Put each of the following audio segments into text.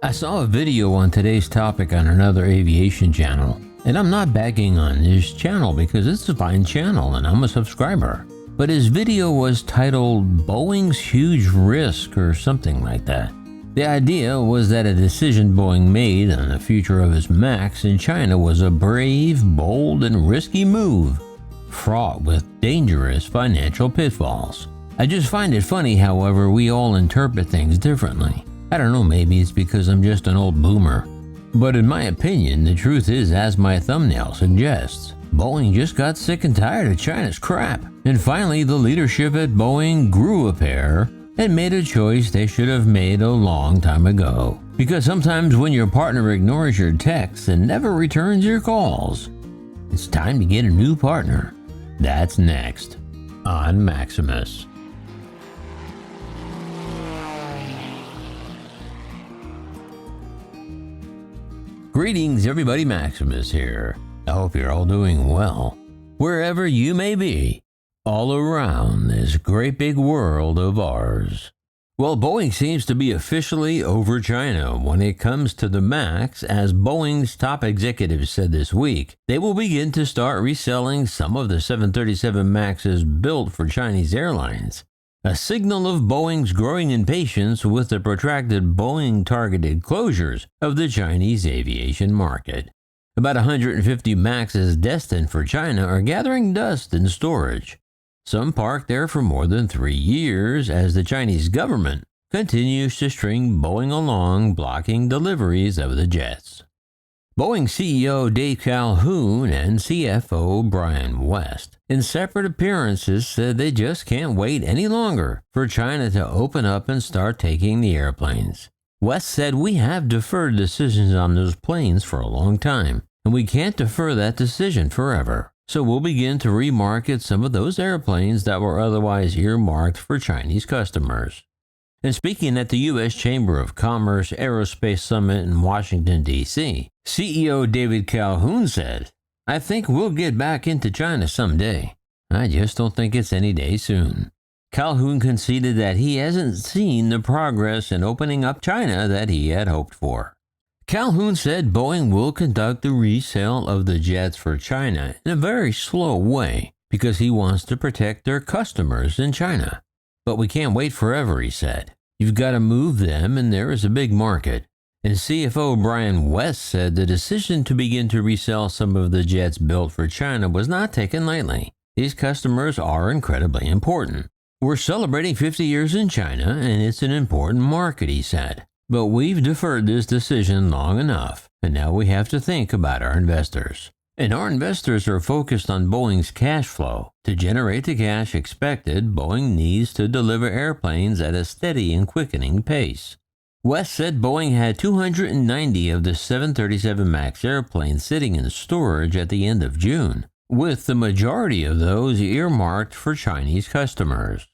I saw a video on today's topic on another aviation channel, and I'm not bagging on this channel because it's a fine channel and I'm a subscriber. But his video was titled Boeing's Huge Risk or something like that. The idea was that a decision Boeing made on the future of its MAX in China was a brave, bold, and risky move, fraught with dangerous financial pitfalls. I just find it funny, however, we all interpret things differently. I don't know, maybe it's because I'm just an old boomer. But in my opinion, the truth is, as my thumbnail suggests, Boeing just got sick and tired of China's crap. And finally, the leadership at Boeing grew a pair and made a choice they should have made a long time ago. Because sometimes when your partner ignores your texts and never returns your calls, it's time to get a new partner. That's next on Maximus. Greetings everybody, Maximus here. I hope you're all doing well, wherever you may be, all around this great big world of ours. Well, Boeing seems to be officially over China when it comes to the MAX, as Boeing's top executives said this week. They will begin to start reselling some of the 737 MAXs built for Chinese airlines. A signal of Boeing's growing impatience with the protracted Boeing-targeted closures of the Chinese aviation market. About 150 MAXs destined for China are gathering dust in storage. Some parked there for more than 3 years as the Chinese government continues to string Boeing along, blocking deliveries of the jets. Boeing CEO Dave Calhoun and CFO Brian West, in separate appearances, said they just can't wait any longer for China to open up and start taking the airplanes. West said, "We have deferred decisions on those planes for a long time, and we can't defer that decision forever. So we'll begin to remarket some of those airplanes that were otherwise earmarked for Chinese customers." And speaking at the U.S. Chamber of Commerce Aerospace Summit in Washington, D.C., CEO David Calhoun said, "I think we'll get back into China someday. I just don't think it's any day soon." Calhoun conceded that he hasn't seen the progress in opening up China that he had hoped for. Calhoun said Boeing will conduct the resale of the jets for China in a very slow way because he wants to protect their customers in China. "But we can't wait forever," he said. "You've got to move them, and there is a big market." And CFO Brian West said the decision to begin to resell some of the jets built for China was not taken lightly. These customers are incredibly important. "We're celebrating 50 years in China, and it's an important market," he said. "But we've deferred this decision long enough, and now we have to think about our investors. And our investors are focused on Boeing's cash flow. To generate the cash expected, Boeing needs to deliver airplanes at a steady and quickening pace." West said Boeing had 290 of the 737 MAX airplanes sitting in storage at the end of June, with the majority of those earmarked for Chinese customers.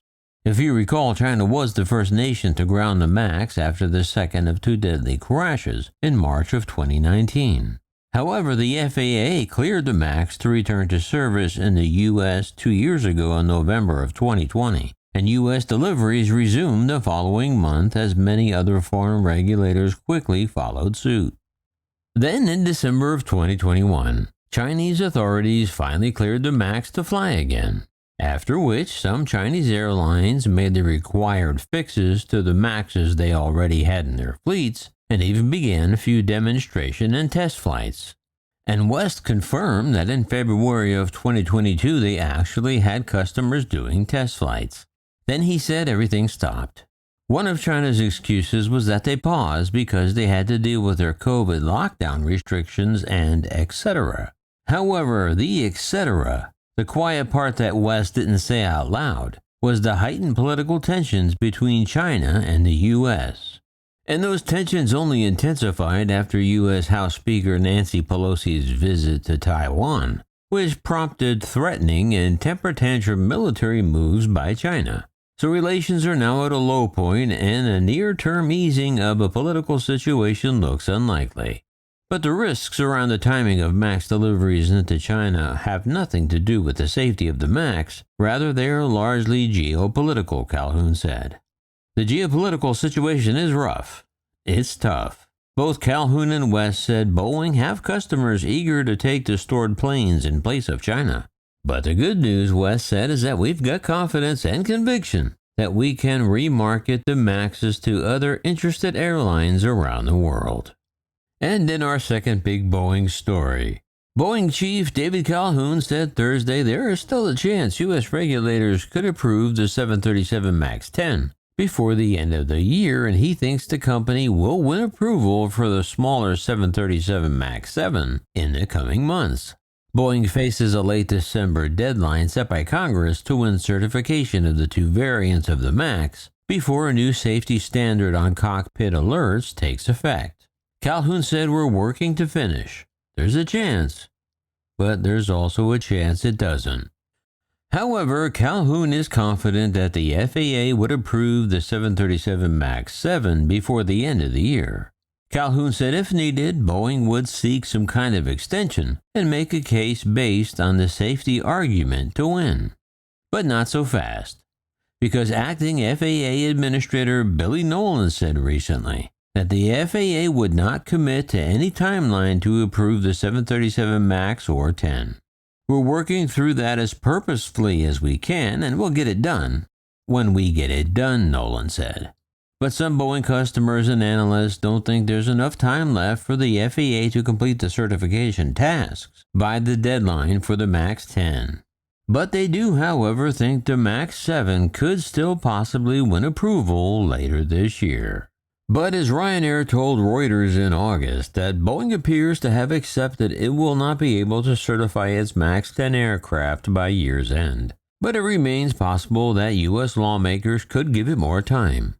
If you recall, China was the first nation to ground the MAX after the second of 2 deadly crashes in March of 2019. However, the FAA cleared the MAX to return to service in the U.S. 2 years ago in November of 2020, and U.S. deliveries resumed the following month as many other foreign regulators quickly followed suit. Then in December of 2021, Chinese authorities finally cleared the MAX to fly again, after which some Chinese airlines made the required fixes to the MAXs they already had in their fleets, and even began a few demonstration and test flights. And West confirmed that in February of 2022 they actually had customers doing test flights. Then he said everything stopped. One of China's excuses was that they paused because they had to deal with their COVID lockdown restrictions and etc. However, the etc., the quiet part that West didn't say out loud, was the heightened political tensions between China and the U.S. And those tensions only intensified after U.S. House Speaker Nancy Pelosi's visit to Taiwan, which prompted threatening and temper tantrum military moves by China. So relations are now at a low point, and a near-term easing of a political situation looks unlikely. But the risks around the timing of MAX deliveries into China have nothing to do with the safety of the MAX, rather they are largely geopolitical, Calhoun said. The geopolitical situation is rough. It's tough. Both Calhoun and West said Boeing have customers eager to take the stored planes in place of China. But the good news, West said, is that we've got confidence and conviction that we can remarket the MAXs to other interested airlines around the world. And in our second big Boeing story, Boeing chief David Calhoun said Thursday there is still a chance U.S. regulators could approve the 737 MAX 10 before the end of the year, and he thinks the company will win approval for the smaller 737 MAX 7 in the coming months. Boeing faces a late December deadline set by Congress to win certification of the two variants of the MAX before a new safety standard on cockpit alerts takes effect. Calhoun said, "We're working to finish. There's a chance, but there's also a chance it doesn't." However, Calhoun is confident that the FAA would approve the 737 MAX 7 before the end of the year. Calhoun said if needed, Boeing would seek some kind of extension and make a case based on the safety argument to win. But not so fast, because acting FAA Administrator Billy Nolan said recently that the FAA would not commit to any timeline to approve the 737 MAX or 10. "We're working through that as purposefully as we can, and we'll get it done when we get it done," Nolan said. But some Boeing customers and analysts don't think there's enough time left for the FAA to complete the certification tasks by the deadline for the MAX 10. But they do, however, think the MAX 7 could still possibly win approval later this year. But as Ryanair told Reuters in August that Boeing appears to have accepted it will not be able to certify its MAX 10 aircraft by year's end. But it remains possible that U.S. lawmakers could give it more time.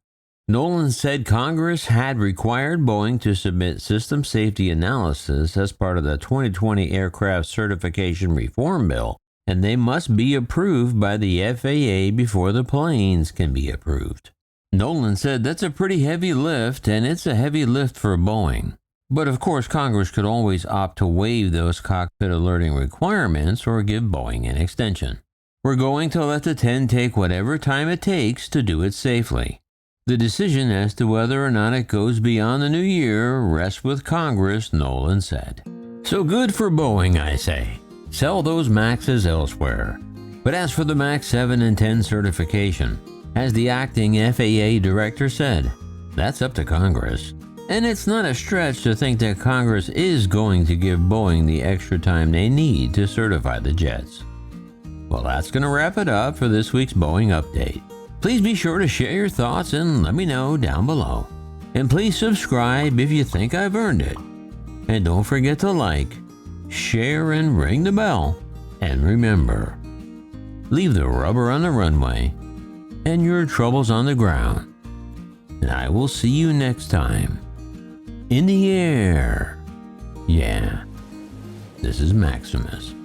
Nolan said Congress had required Boeing to submit system safety analysis as part of the 2020 Aircraft Certification Reform Bill, and they must be approved by the FAA before the planes can be approved. Nolan said that's a pretty heavy lift, and it's a heavy lift for Boeing. But of course, Congress could always opt to waive those cockpit alerting requirements or give Boeing an extension. "We're going to let the 10 take whatever time it takes to do it safely. The decision as to whether or not it goes beyond the new year rests with Congress," Nolan said. So good for Boeing, I say. Sell those MAXs elsewhere. But as for the MAX 7 and 10 certification, as the acting FAA director said, that's up to Congress. And it's not a stretch to think that Congress is going to give Boeing the extra time they need to certify the jets. Well, that's going to wrap it up for this week's Boeing Update. Please be sure to share your thoughts and let me know down below. And please subscribe if you think I've earned it. And don't forget to like, share, and ring the bell. And remember, leave the rubber on the runway and your troubles on the ground. And I will see you next time. In the air. Yeah, this is Maximus.